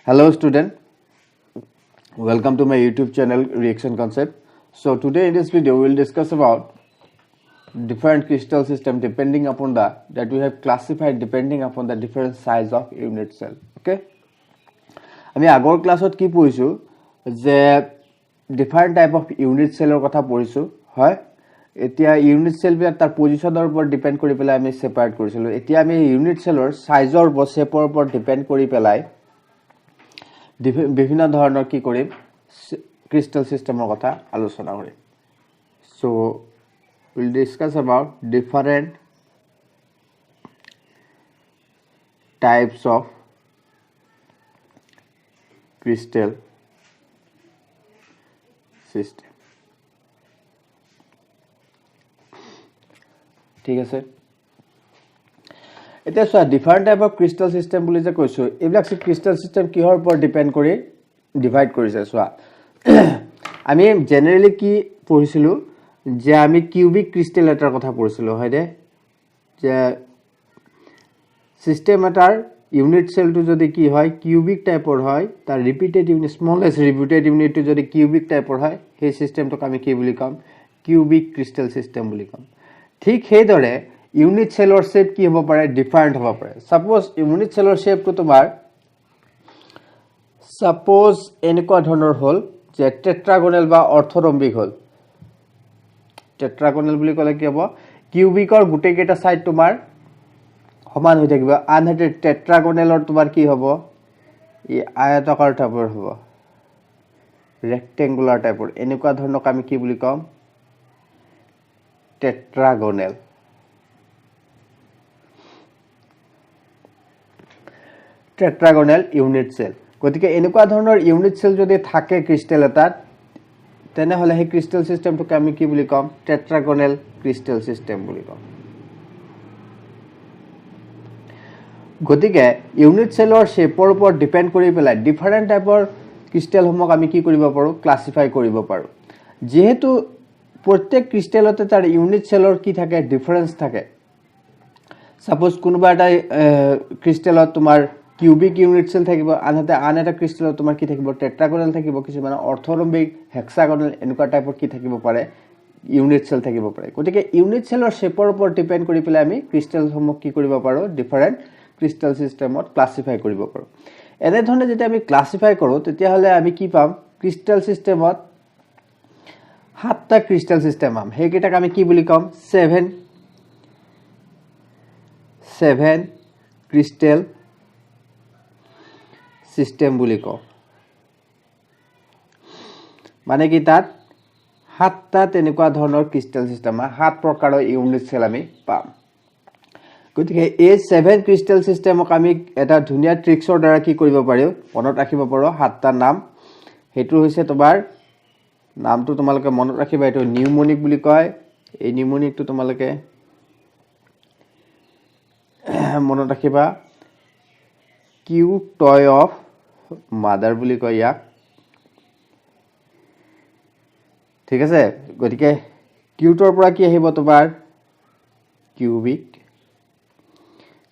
Hello student, welcome to my YouTube channel Reaction Concept. So today in this video we will discuss about different crystal system depending upon that we have classified depending upon the different size of unit cell. Okay, আমি আগৰ ক্লাছত কি পঢ়িছো যে different type of unit cellৰ কথা পঢ়িছো হয় এতিয়া unit cell বিলাক তাৰ পজিশনৰ ওপৰত ডিপেন্ড কৰি পেলাই আমি সেপাৰেট কৰিছিলো এতিয়া আমি unit cellৰ সাইজৰ ওপৰত শেপৰ ওপৰত ডিপেন্ড কৰি পেলাই বিভিন্ন ধৰণৰ কি কৰিম crystal systemৰ কথা আলোচনা কৰিম so we'll discuss about different types of crystal system ঠিক আছে এটা so different type of crystal system বুলি যে কৈছো এইবিলাক ক্রিস্টাল সিস্টেম কিহৰ ওপৰত ডিপেন্ড কৰি ডিভাইড কৰিছে সোৱা আমি জেনাৰেলি কি পঢ়িছিলো যে আমি কিউবিক ক্ৰিস্টাল এটাৰ কথা পঢ়িছিলো হয় দে যে সিস্টেম এটাৰ ইউনিট সেলটো যদি কি হয় কিউবিক টাইপৰ হয় তাৰ ৰিপিটেড ইউনিট স্মলেষ্ট ৰিপিটেড ইউনিটটো যদি কিউবিক টাইপৰ হয় সেই সিস্টেমটোক আমি কি বুলি কম কিউবিক ক্ৰিস্টাল সিস্টেম বুলি কম ঠিক হেদৰে ইউনিট সেলৰ শেপ কি হ'ব পাৰে ডিফাৰেন্ট হ'ব পাৰে সাপোজ ইউনিট সেলৰ শেপটো তোমাৰ সাপোজ এনেকুৱা ধৰণৰ হল যে টেট্ৰাগোনাল বা অৰ্থৰম্বিক হল টেট্ৰাগোনাল বুলি ক'লে কি হ'ব কিউবিকৰ গুটেই কেটা সাইড তোমাৰ সমান হৈ থাকিব আনহাতে টেট্ৰাগোনালৰ তোমাৰ কি হ'ব ই আয়তাকাৰ টাইপৰ হ'ব ৰেক্টেঙ্গুলাৰ টাইপৰ এনেকুৱা ধৰণৰ আমি কি বুলি কম টেট্ৰাগোনাল টেট্ৰাগোনাল ইউনিট সেল গতিকে এনেকুৱা ধৰণৰ ইউনিট সেল যদি থাকে ক্ৰিস্টাল এটাত তেনে হলে হে ক্ৰিস্টাল সিস্টেমটোক আমি কি বুলি কম টেট্ৰাগোনাল ক্ৰিস্টাল সিস্টেম বুলি কম গতিকে ইউনিট সেলৰ শেপৰ ওপৰত ডিপেন্ড কৰি পেলাই ডিফাৰেন্ট টাইপৰ ক্ৰিস্টাল হমক আমি কি কৰিব পাৰো ক্লাসিফাই কৰিব পাৰো যেহেতু প্ৰত্যেক ক্ৰিস্টালতে তাৰ ইউনিট সেলৰ কি থাকে ডিফাৰেন্স থাকে সাপোজ কোনবা এটা ক্ৰিস্টালত তোমাৰ কিউবিক ইউনিট সেল থাকিব আনহাতে আন এটা ক্ৰিস্টালত তোমাৰ কি থাকিব টেট্ৰাগোনাল থাকিব কিছুমান অৰ্থৰম্বিক হেক্সাগোনাল এনেকুৱা টাইপৰ কি থাকিব পাৰে ইউনিট সেল থাকিব পাৰে গতিকে ইউনিট সেলৰ শেপৰ ওপৰত ডিপেন্ড কৰি পেলাই আমি ক্ৰিস্টাল হমক কি কৰিব পাৰো ডিফাৰেন্ট ক্ৰিস্টাল সিস্টেমত ক্লাসিফাই কৰিব পাৰো এনে ধৰণে যেতিয়া আমি ক্লাসিফাই কৰো তেতিয়া হলে আমি কি পাম ক্রিস্টাল সিস্টেমত সাতটা ক্রিস্টাল সিস্টেম পাম হেকেটাক আমি কি বুলি কম 7 ক্রিস্টাল সিস্টেম বুলি কও মানে কি তাত সাতটা তেনেকুৱা ধৰণৰ ক্ৰিস্টাল সিস্টেম সাত প্ৰকাৰৰ ইউনিট সেল আমি পাম গতিকে এই 7 ক্ৰিস্টাল সিস্টেমক আমি এটা ধুনিয়া ট্ৰিক্সৰ দ্বাৰা কি কৰিব পাৰো মনত ৰাখিব পাৰো সাতটা নাম হেতু হৈছে তোমাৰ নামটো তোমালকে মনত ৰাখিবা এটো নিউমনিক বুলি কয় এই নিউমনিকটো তোমালকে মনত ৰাখিবা কিউ টয় অফ মাদাৰ বুলি কয় ইয়াক ঠিক আছে গতিকে কিউটৰ পৰা কি আহিব তোমাৰ কিউবিক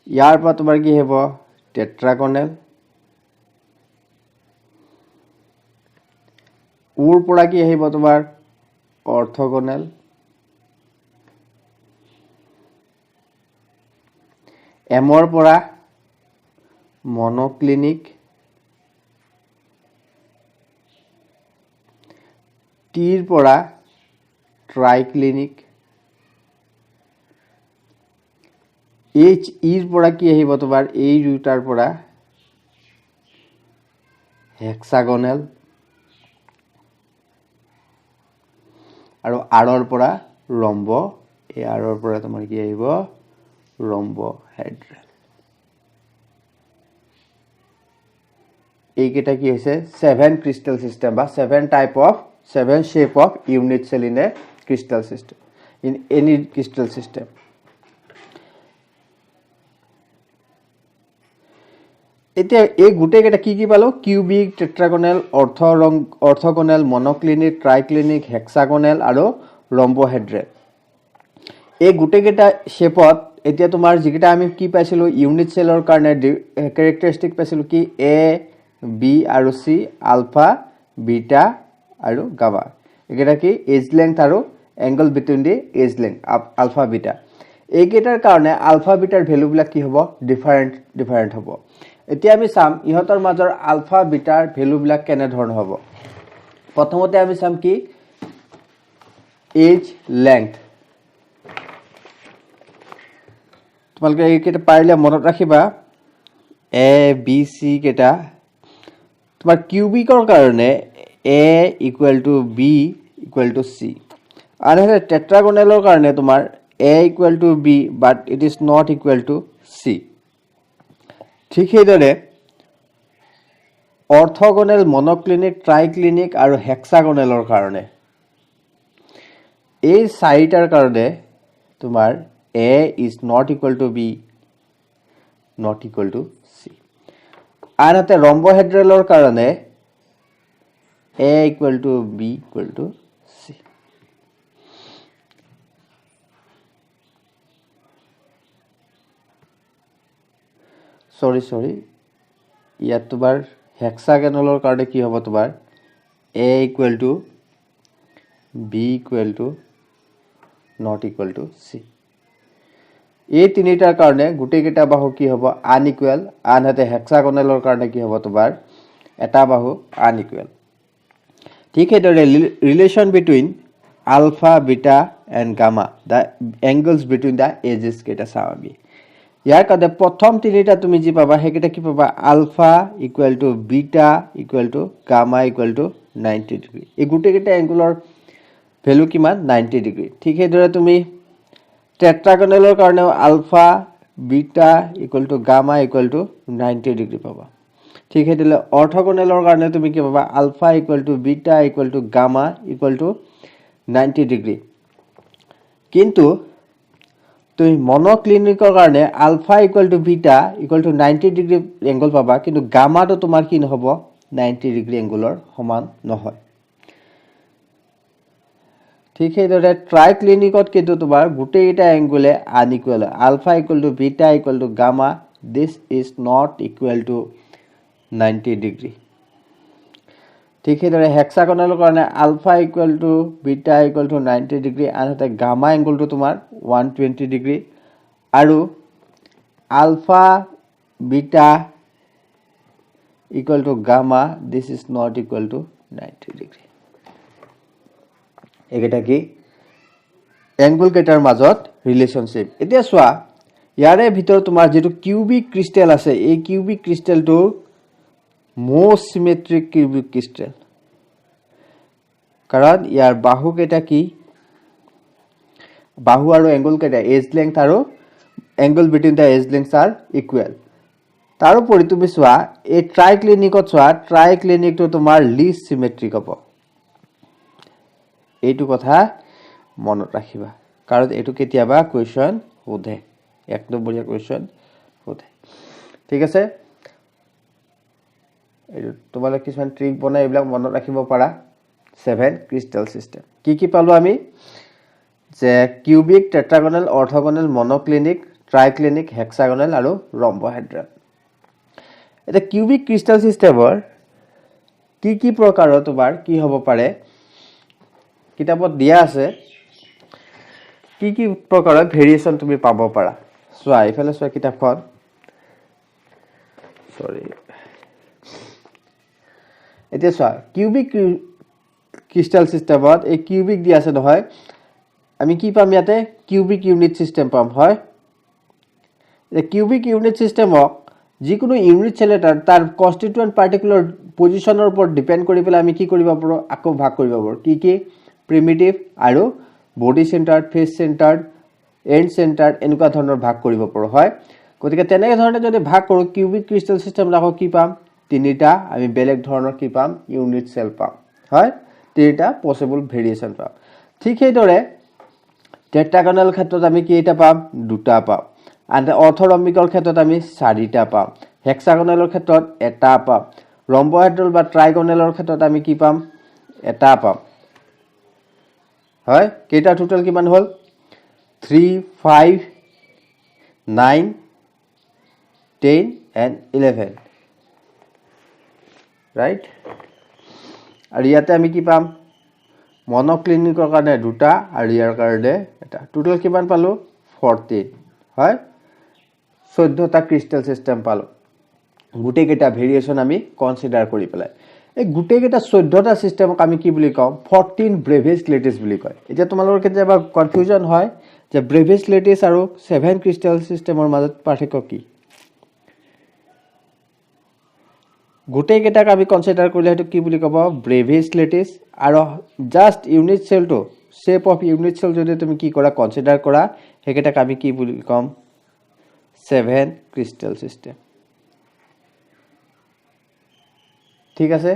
ইয়াৰ পৰা তোমাৰ কি হ'ব টেট্ৰাগোনাল ওৰ পৰা কি আহিব তোমাৰ অৰ্থগোনাল এমৰ পৰা মনোক্লিনিক টিৰ পৰা ট্ৰাইক্লিনিক এইচ ইৰ পৰা কি আহিব তোমাৰ এই দুটাৰ পৰা হেক্সাগোনাল আৰু আৰৰ পৰা ৰম্ব এই আৰৰ পৰা তোমাৰ কি আহিব rhombohedral এইকেটা কি হৈছে 7 crystal system বা 7 type of 7 shape of unit cell in a crystal system in any crystal system এতিয়া এই গুটে কেটা কি পালো কিউবিক টেট্ৰাগোনাল অৰ্থগোনাল মনোক্লিনিক ট্ৰাইক্লিনিক হেক্সাগোনাল আৰু rhombohedral এই গুটে কেটা শেপত এতিয়া তোমাৰ যিকেটা আমি কি পাইছিলো ইউনিট সেলৰ কাৰণে ক্যাৰেক্টাৰিস্টিক পাইছিলো কি এ বি আৰু সি আলফা বিটা আৰু গামা একেটা কি এজ লেংথ আৰু angle between the edge length alpha beta এইকেইটাৰ কাৰণে আলফা বিটাৰ ভ্যালুবিলাক কি হ'ব ডিফাৰেন্ট হ'ব এতিয়া আমি চাম ইহতৰ মাজৰ আলফা বিটাৰ ভ্যালুবিলাক কেনে ধৰণৰ হ'ব প্ৰথমতে আমি চাম কি এজ লেংথ তোমালোকে এইকেইটা পাৰিলে মনত ৰাখিবা এ বি সি কেইটা তোমাৰ কিউবিকৰ কাৰণে a equal to b equal to c আৰু টেট্ৰাগনেলৰ কাৰণে তোমাৰ a equal to b but it is not equal to c ঠিক সেইদৰে অৰ্থগনেল মনোক্লিনিক ট্ৰাইক্লিনিক আৰু হেক্সাগনেলৰ কাৰণে এই চাৰিটাৰ কাৰণে তোমাৰ a is not equal to b not equal to c আনহাতে ৰম্বহেড্ৰেলৰ কাৰণে a equal to b equal to c sorry ইয়াত তোমাৰ হেক্সাগনেলৰ কাৰণে কি হ'ব তোমাৰ a equal to b equal to not equal to c এই তিনিটাৰ কাৰণে গোটেইকেইটা বাহু কি হ'ব আনইকুৱেল আনহাতে হেক্সাগনেলৰ কাৰণে কি হ'ব তোমাৰ এটা বাহু আনইকুৱেল ঠিক সেইদৰে relation between alpha beta and gamma the angles between the edges কেইটা চাওঁ আমি ইয়াৰ কাৰণে প্ৰথম তিনিটা তুমি যি পাবা সেইকেইটা কি পাবা alpha equal to beta equal to gamma equal to 90 degree এই গোটেইকেইটা এংগুলৰ ভ্যালু কিমান 90 ডিগ্ৰী ঠিক সেইদৰে তুমি টেট্ৰাগনেলৰ কাৰণেও alpha beta equal to gamma equal to 90 degree পাবা ঠিক সেইদৰে অৰ্থগনেলৰ কাৰণে তুমি কি পাবা alpha equal to beta equal to gamma equal to 90 degree কিন্তু তুমি মনোক্লিনিকৰ কাৰণে alpha equal to beta equal to 90 degree angle পাবা কিন্তু গামাটো তোমাৰ কি নহব 90 ডিগ্ৰী এংগলৰ সমান নহয় ঠিক সেইদৰে ট্ৰাইক্লিনিকত কিন্তু তোমাৰ গোটেইটা এংগুলে unequal alpha equal to beta equal to gamma this is not equal to 90 degree ঠিক সেইদৰে হেক্সাগনেলৰ কাৰণে alpha equal to beta equal to 90 degree আনহাতে গামা এংগলটো তোমাৰ 120 ডিগ্ৰী আৰু alpha beta equal to gamma this is not equal to 90 degree একেটা কি এংগুল কেইটাৰ মাজত ৰিলেশনশিপ এতিয়া চোৱা ইয়াৰে ভিতৰত তোমাৰ যেটো কিউবিক ক্ৰিষ্টেল আছে এই cubic ক্ৰিষ্টেলটো most symmetric cubic crystal কাৰণ ইয়াৰ বাহু কেটা কি বাহু আৰু এংগল কেটা এজ লেংথ আৰু angle between the edge length are equal তাৰ উপৰি তুমি চোৱা এই ট্ৰাইক্লিনিকত চোৱা ট্ৰাইক্লিনিকটো তোমাৰ লিষ্ট সিমেট্ৰিক হ'ব এইটো কথা মনত ৰাখিবা কাৰণ এইটো কেতিয়াবা কোৱেশ্চন সোধে এক নম্বৰীয়া কোৱেশ্চন সোধে ঠিক আছে তোমালে কিছুমান ট্ৰিক বনাই এইবিলাক মনত ৰাখিব পাৰা 7 ক্ৰিষ্টেল সিস্টেম কি পালো আমি যে কিউবিক টেট্ৰাগনেল অৰ্থগনেল মনোক্লিনিক ট্ৰাইক্লিনিক হেক্সাগনেল আৰু ৰম্বহেড্ৰন এটা কিউবিক ক্ৰিষ্টেল সিস্টেমৰ কি প্ৰকাৰৰ তোমাৰ কি হ'ব পাৰে কিতাপত দিয়া আছে কি প্ৰকাৰৰ ভেৰিয়েচন তুমি পাব পাৰা চোৱা ইফালে চোৱা কিতাপখন সৰি এতিয়া চোৱা কিউবিক ক্ৰিষ্টেল সিস্টেমত এই কিউবিক দি আছে নহয় আমি কি পাম ইয়াতে কিউবিক ইউনিট সিস্টেম পাম হয় এই কিউবিক ইউনিট সিস্টেমক যিকোনো ইউনিট সেল এটাৰ তাৰ কনস্টিটুয়েন্ট পাৰ্টিকুলাৰ পজিশনৰ ওপৰত ডিপেন্ড কৰি পেলাই আমি কি কৰিব পাৰো আকৌ ভাগ কৰিব পাৰো কি প্ৰিমিটিভ আৰু বডি সেন্টাৰ্ড ফেস সেন্টাৰ্ড এন্ড সেন্টাৰ্ড এনেকুৱা ধৰণৰ ভাগ কৰিব পাৰো হয় গতিকে তেনে ধৰণে যদি ভাগ কৰো কিউবিক ক্ৰিষ্টেল সিস্টেম লাগ কি পাম তিনিটা আমি বেলেগ ধৰণৰ কি পাম ইউনিট সেল পাম হয় তিনিটা পসিবল ভেৰিয়েচন পাম ঠিক সেইদৰে টেট্ৰাগনেল ক্ষেত্ৰত আমি কি এটা পাম দুটা পাম and অৰ্থৰম্বিকৰ ক্ষেত্ৰত আমি চাৰিটা পাম হেক্সাগনেলৰ ক্ষেত্ৰত এটা পাম ৰম্বহেড্ৰল বা ট্ৰাইগনেলৰ ক্ষেত্ৰত আমি কি পাম এটা পাম হয় কেইটা টোটাল কিমান হল 3 5 9 10 and 11 ৰাইট আৰু ইয়াতে আমি কি পাম মনোক্লিনিকৰ কাৰণে দুটা আৰু ইয়াৰ কাৰণে এটা টোটাল কিমান পালো 14 হয় 14টা ক্ৰিষ্টেল সিস্টেম পালো গুটে কেটা ভেৰিয়েশন আমি কনসিডাৰ কৰি পেলাই এই গুটে কেটা 14টা সিস্টেমক আমি কি বুলি কম 14 ব্ৰেভেজ লেটিস বুলি কয় এতিয়া তোমালোকৰ কেতিয়াবা কনফিউজন হয় যে ব্ৰেভেজ লেটিস আৰু 7 ক্ৰিষ্টেল সিস্টেমৰ মাজত পাৰ্থক্য কি গুটে কেটাক আমি কনসিডাৰ কৰিলে হেতু কি বুলি কব ব্ৰেভেজ লেটিস আৰু just unit cell to shape of unit cell যদি তুমি কি কৰা কনসিডাৰ কৰা হেকেটাক আমি কি বুলি কম 7 ক্ৰিষ্টেল সিস্টেম ঠিক আছে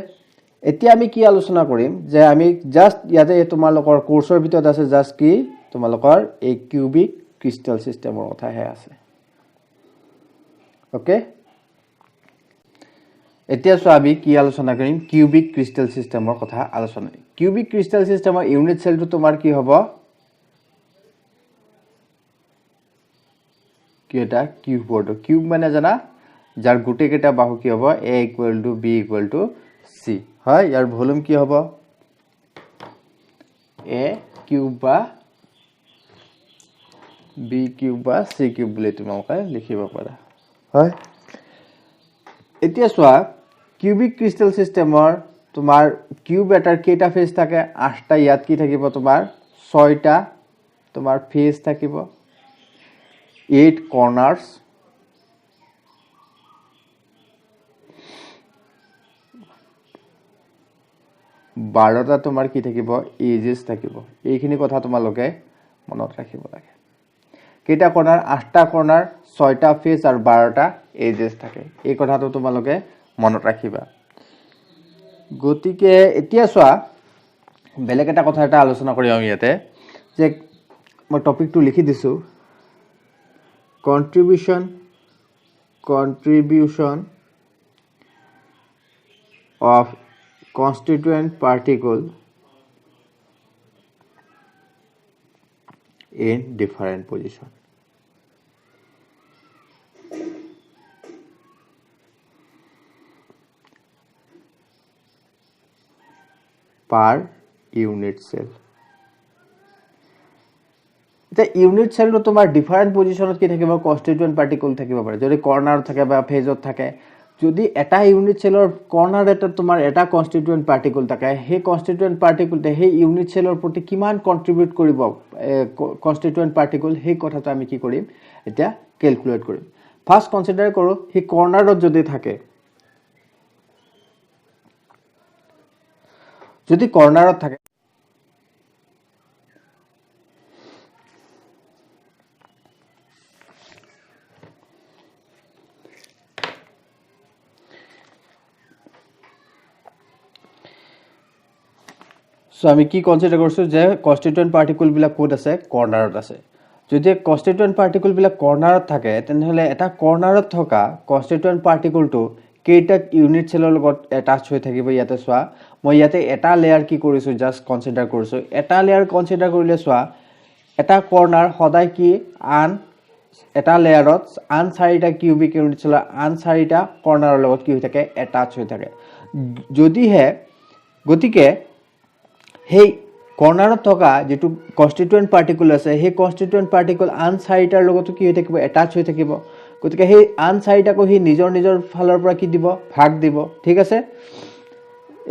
এতিয়া আমি কি আলোচনা কৰিম যে আমি জাস্ট ইয়াতে তোমালোকৰ কোৰ্সৰ ভিতৰত আছে জাস্ট কি তোমালোকৰ এই কিউবিক ক্ৰিষ্টেল সিস্টেমৰ কথা হে আছে ওকে এতিয়া আমি কি আলোচনা কৰিম কিউবিক ক্ৰিষ্টেল সিস্টেমৰ কথা আলোচনা কিউবিক ক্ৰিষ্টেল সিস্টেমৰ ইউনিট সেলটো তোমাৰ কি হ'ব কি এটা কিউব বৰ্ড কিউব মানে জানা যাৰ গুটে কেটা বাহু কি হ'ব a = b = c হয় ইয়াৰ ভলিউম কি হ'ব a কিউব বা b কিউব বা c কিউব বুলি তোমালোকে লিখিব পাৰা হয় এতিয়া চোৱা কিউবিক ক্ৰিষ্টেল সিস্টেমৰ তোমাৰ কিউব এটাৰ কেটা ফেজ থাকে 8টা ইয়াত কি থাকিব তোমাৰ 6টা তোমাৰ ফেজ থাকিব 8 কৰ্নাৰ্স 12টা তোমাৰ কি থাকিব এজেস থাকিব এইখিনি কথা তোমালোকে মনত ৰাখিব লাগে কেটা কৰ্নাৰ 8টা কৰ্নাৰ 6টা ফেজ আৰু 12টা এজেস থাকে এই কথাটো তোমালোকে মনত ৰাখিবা গতিকে এতিয়া চোৱা বেলেগ এটা কথা এটা আলোচনা কৰি আমি ইয়াতে যে মই টপিকটো লিখি দিছো contribution of constituent particle in different position per unit cell the unit cell to tomar different position ki thakiba constituent particle thakiba pare jodi corner thake ba phase ot thake যদি এটা ইউনিট সেলৰ কৰ্নাৰ এটা তোমাৰ এটা constituent particle থাকে হে constituent পাৰ্টিকলতে হে unit সেলৰ প্ৰতি কিমান কন্ট্ৰিবিউট কৰিব কনস্টিটিউয়েন্ট পাৰ্টিকল হে কথাটো আমি কি কৰিম এটা ক্যালকুলেট কৰিম ফাৰ্স্ট কনসিডাৰ কৰো হে কৰ্নাৰত যদি থাকে যদি কৰ্নাৰত থাকে So আমি কি কনসিডার করছো যে কনস্টিটিউয়েন্ট পার্টিকল বিলা কোড আছে কর্নারত আছে যদি কনস্টিটিউয়েন্ট পার্টিকল বিলা কর্নারত থাকে তেনহলে এটা কর্নারত থকা কনস্টিটিউয়েন্ট পার্টিকলটো কেইটা ইউনিট সেলৰ লগত অ্যাটাচ হৈ থাকিব ইয়াতে সোৱা মই ইয়াতে এটা লেয়াৰ কি কৰিছো জাস্ট কনসিডাৰ কৰিছো এটা লেয়াৰ কনসিডাৰ কৰিলে সোৱা এটা কৰ্নাৰ সদায় কি আন এটা লেয়াৰত আন চাৰিটা কিউবিক ইউনিট সেলৰ আন চাৰিটা কৰ্নাৰৰ লগত কি হৈ থাকে অ্যাটাচ হৈ থাকে যদিহে গতিকে hey কৰ্নাৰত থকা যেটো কনস্টিটিউয়েন্ট পাৰ্টিকল আছে হে কনস্টিটিউয়েন্ট পাৰ্টিকল আন চাৰিটাৰ লগত কি হৈ থাকিব অ্যাটাচ হৈ থাকিব গতিকে হে আন চাৰিটাকো হি নিজৰ নিজৰ ফালৰ পৰা কি দিব ভাগ দিব ঠিক আছে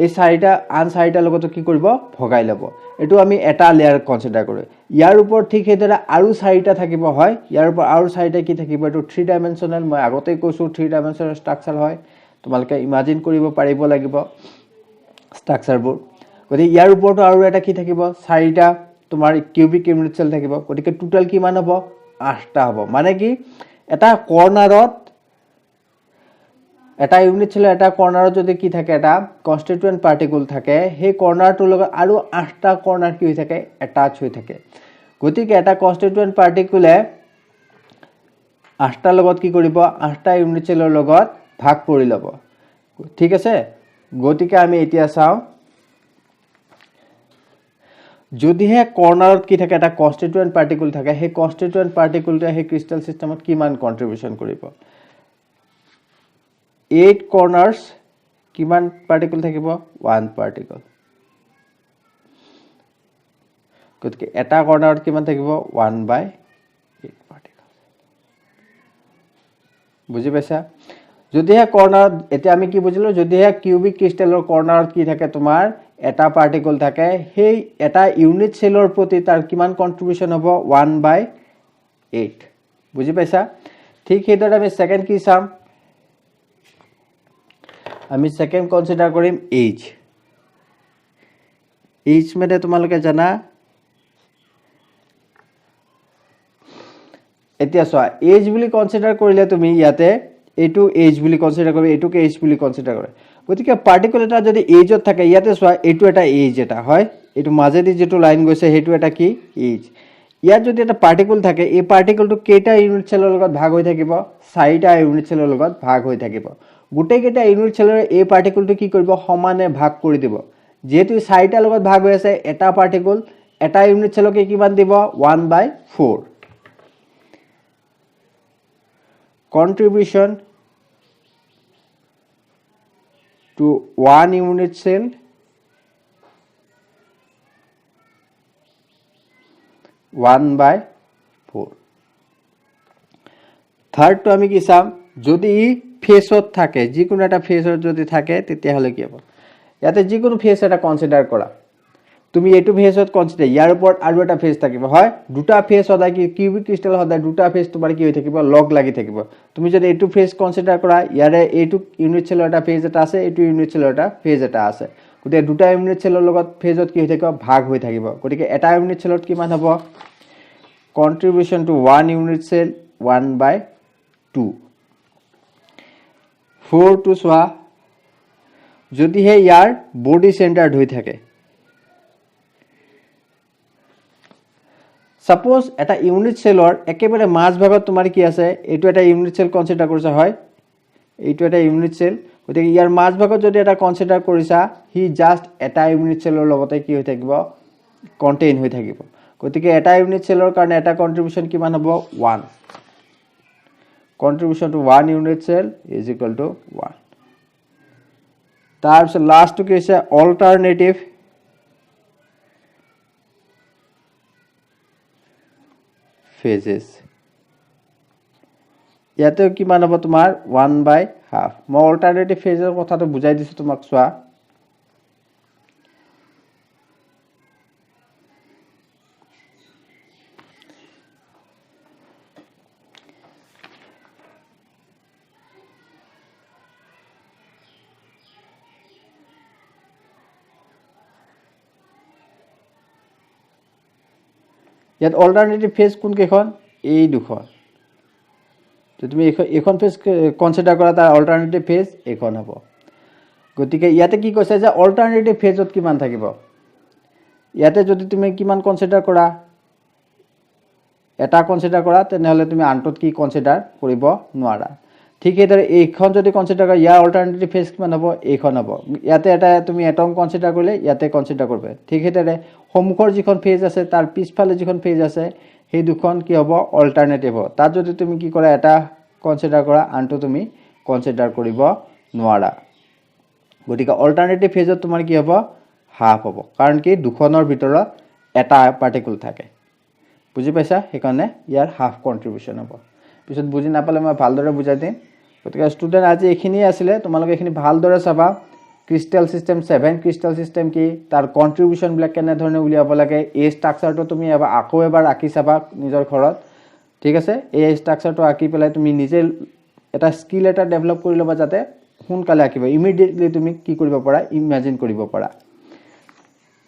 এই চাৰিটা আন চাৰিটাৰ লগত কি কৰিব ভগাই লব এটো আমি এটা লেয়াৰ কনসিডাৰ কৰো ইয়াৰ ওপৰ ঠিক হেতৰা আৰু চাৰিটা থাকিব হয় ইয়াৰ ওপৰ আৰু চাৰিটা কি থাকিব এটো 3 ডাইমেনশনাল মই আগতে কৈছো 3 ডাইমেনশনাল ষ্ট্ৰাকচাৰ হয় তোমালকে ইমাজিন কৰিব পাৰিব লাগিব ষ্ট্ৰাকচাৰবোৰ গতি ইয়াৰ ওপৰটো আৰু এটা কি থাকিব চাৰিটা তোমাৰ কিউবিক ইউনিট সেল থাকিব গতিকে টোটাল কিমান হ'ব 8টা হ'ব মানে কি এটা কৰ্নাৰত এটা ইউনিট সেল এটা কৰ্নাৰত যদি কি থাকে এটা কনস্টিটিউয়েন্ট পাৰ্টিকল থাকে হে কৰ্নাৰটোৰ লগত আৰু 8টা কৰ্নাৰ কি হৈ থাকে অ্যাটাচ হৈ থাকে গতিকে এটা কনস্টিটিউয়েন্ট পাৰ্টিকলে 8টা লগত কি কৰিব 8টা ইউনিট সেলৰ লগত ভাগ কৰি ল'ব ঠিক আছে গতিকে আমি এতিয়া চাও যদি হে কৰ্নাৰত কি থাকে এটা কনস্টিটিউয়েন্ট পাৰ্টিকল থাকে হে কনস্টিটিউয়েন্ট পাৰ্টিকলটো হে ক্ৰিষ্টেল সিস্টেমত কিমান কন্ট্ৰিবিউশন কৰিব 8 corners কিমান পাৰ্টিকল থাকিব 1 পাৰ্টিকল গতিকে এটা কৰ্নাৰত কিমান থাকিব 1/8 পাৰ্টিকল বুজি পাইছা যদিহে কৰ্নাৰত এতিয়া আমি কি বুজিলো যদিহে কিউবিক ক্ৰিষ্টেলৰ কৰ্নাৰত কি থাকে তোমাৰ এটা পাৰ্টিকল থাকে সেই এটা ইউনিট সেলৰ প্ৰতি তাৰ কিমান কন্ট্ৰিবিউশন হ'ব 1/8 বুজি পাইছা ঠিক সেইদৰে আমি সেকেন্ড কি চাম আমি সেকেন্ড কনসিডাৰ কৰিম এইজ এইজ মানে তোমালোকে জানা এতিয়া চোৱা এইজ বুলি কনসিডাৰ কৰিলে তুমি ইয়াতে এটো এইজ বুলি কনসিডাৰ কৰিবা এটোকে এইজ বুলি কনসিডাৰ কৰা গতিকে পাৰ্টিকল এটা যদি এইজত থাকে ইয়াতে চোৱা এটো এটা এইজ এটা হয় এটো মাজেদি যেটো লাইন গৈছে হেতু এটা কি এইজ ইয়াত যদি এটা পাৰ্টিকল থাকে এই পাৰ্টিকলটো কেইটা ইউনিট সেলৰ লগত ভাগ হৈ থাকিব 4টা ইউনিট সেলৰ লগত ভাগ হৈ থাকিব গুটেই কেইটা ইউনিট সেলৰ এই পাৰ্টিকলটো কি কৰিব সমানে ভাগ কৰি দিব যেহেতু 4টা লগত ভাগ হৈ আছে এটা পাৰ্টিকল এটা ইউনিট সেলকে কিমান দিব 1/4 contribution to 1 unit cell 1/4 third তো আমি কি চাম যদি ফেসত থাকে যিকোনো এটা ফেসত যদি থাকে তেতিয়া হলে কি হ'ব ইয়াতে যিকোনো ফেস এটা কনসিডাৰ কৰা তুমি এটো ফেসত কনসিডাৰ ইয়াৰ ওপৰত আৰু এটা ফেস থাকিব হয় দুটা ফেস সদায় কি কিউবিক ক্ৰিস্টাল সদায় দুটা ফেস তোমাৰ কি হৈ থাকিব লগ লাগি থাকিব তুমি যদি এটো ফেস কনসিডাৰ কৰা ইয়াৰে এটো ইউনিট সেলৰ এটা ফেজ এটা আছে এটো ইউনিট সেলৰ এটা ফেজ এটা আছে গতে দুটা ইউনিট সেলৰ লগত ফেজত কি হৈ থাকিব ভাগ হৈ থাকিব গতিকে এটা ইউনিট সেলত কিমান হ'ব contribution to 1 unit cell 1/2 4 to সোয়া যদি হে ইয়াৰ বডি সেন্টাৰড হৈ থাকে সাপোজ এটা ইউনিট সেলৰ একেবাৰে মাঝ ভাগত তোমাৰ কি আছে এটো এটা ইউনিট সেল কনসিডাৰ কৰিছা হয় এইটো এটা ইউনিট সেল গতিকে ইয়াৰ মাঝ ভাগত যদি এটা কনসিডাৰ কৰিছা হি জাস্ট এটা ইউনিট সেলৰ লগতে কি হৈ থাকিব কন্টেইন হৈ থাকিব গতিকে এটা ইউনিট সেলৰ কাৰণে এটা কন্ট্ৰিবিউশন কিমান হ'ব 1 contribution to 1 unit cell is equal to 1 তাৰপিছত লাস্ট কি আছে অল্টাৰনেটিভ phases ইয়াতে কিমান হ'ব তোমাৰ 1/2 মই অল্টাৰনেটিভ ফেজৰ কথাটো বুজাই দিছো তোমাক চোৱা ইয়াত অল্টাৰনেটিভ ফেজ কোন কেখন এই দুখন তো তুমি এখন ফেজ কনসিডাৰ কৰা তাৰ অল্টাৰনেটিভ ফেজ এখন হ'ব গতিকে ইয়াতে কি কৈছে যে অল্টাৰনেটিভ ফেজত কিমান থাকিব ইয়াতে যদি তুমি কিমান কনসিডাৰ কৰা এটা কনসিডাৰ কৰা তেনেহলে তুমি আনটোত কি কনসিডাৰ কৰিব নোৱাৰা ঠিক এদৰে এইখন যদি কনসিডাৰ কৰা ইয়াৰ অল্টাৰনেটিভ ফেজ কিমান হ'ব এইখন হ'ব ইয়াতে এটা তুমি এটম কনসিডাৰ কৰিলে ইয়াতে কনসিডাৰ কৰবে ঠিক এদৰে সমুখৰ যিখন ফেজ আছে তাৰ পিছফালে যিখন ফেজ আছে সেই দুখন কি হ'ব অল্টাৰনেটিভ হ'ব তাত যদি তুমি কি কৰা এটা কনসিডাৰ কৰা আনটো তুমি কনসিডাৰ কৰিব নোৱাৰা গতিকে অল্টাৰনেটিভ ফেজত তোমাৰ কি হ'ব হাফ হ'ব কাৰণ কি দুখনৰ ভিতৰত এটা পাৰ্টিকল থাকে বুজি পাইছা সেইকাৰণে ইয়াৰ হাফ কন্ট্ৰিবিউশন হ'ব পিছত বুজি নাপালে মই ভালদৰে বুজাই দিম গতিকে ষ্টুডেন্ট আজি এখিনি আছিল তোমালোকে এখিনি ভালদৰে চাবা ক্ৰিস্টাল সিস্টেম 7 ক্ৰিস্টাল সিস্টেম কি তাৰ কন্ট্ৰিবিউশন ব্ল্যাক কেনে ধৰণে উলিয়াব লাগে এই স্ট্ৰাকচাৰটো তুমি আকৌ এবাৰ আঁকি চাবা নিজৰ ঘৰত ঠিক আছে এই স্ট্ৰাকচাৰটো আঁকি পেলাই তুমি নিজে এটা স্কিল এটা ডেভেলপ কৰি লবা যাতে সোনকালে আঁকিবা ইমিডিয়েটলি তুমি কি কৰিব পাৰা ইমাজিন কৰিব পাৰা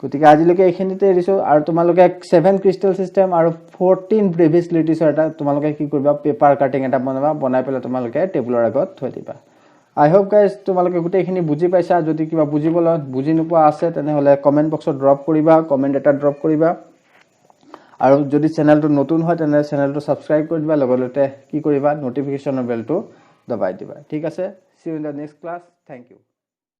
গতিকে আজিলৈকে এখিনিতে এৰিছো আৰু তোমালোকে 7 ক্ৰিস্টাল সিস্টেম আৰু 14 প্ৰিভিয়াছলিটিছৰ এটা তোমালোকে কি কৰিবা পেপাৰ কাটিং এটা বনাবা বনাই পেলাই তোমালোকে টেবুলৰ আগত থৈ দিবা I hope guys তোমালোকে গুটেইখিনি বুজি পাইছা যদি কিবা বুজি নোপোৱা আছে তেনেহলে কমেন্ট বক্সত ড্ৰপ কৰিবা কমেন্ট এটা ড্ৰপ কৰিবা আৰু যদি চেনেলটো নতুন হয় তেনে চেনেলটো সাবস্ক্ৰাইব কৰি দিবা লগতে কি কৰিবা নটিফিকেশনৰ বেলটো দবাই দিবা ঠিক আছে see you in the next class thank you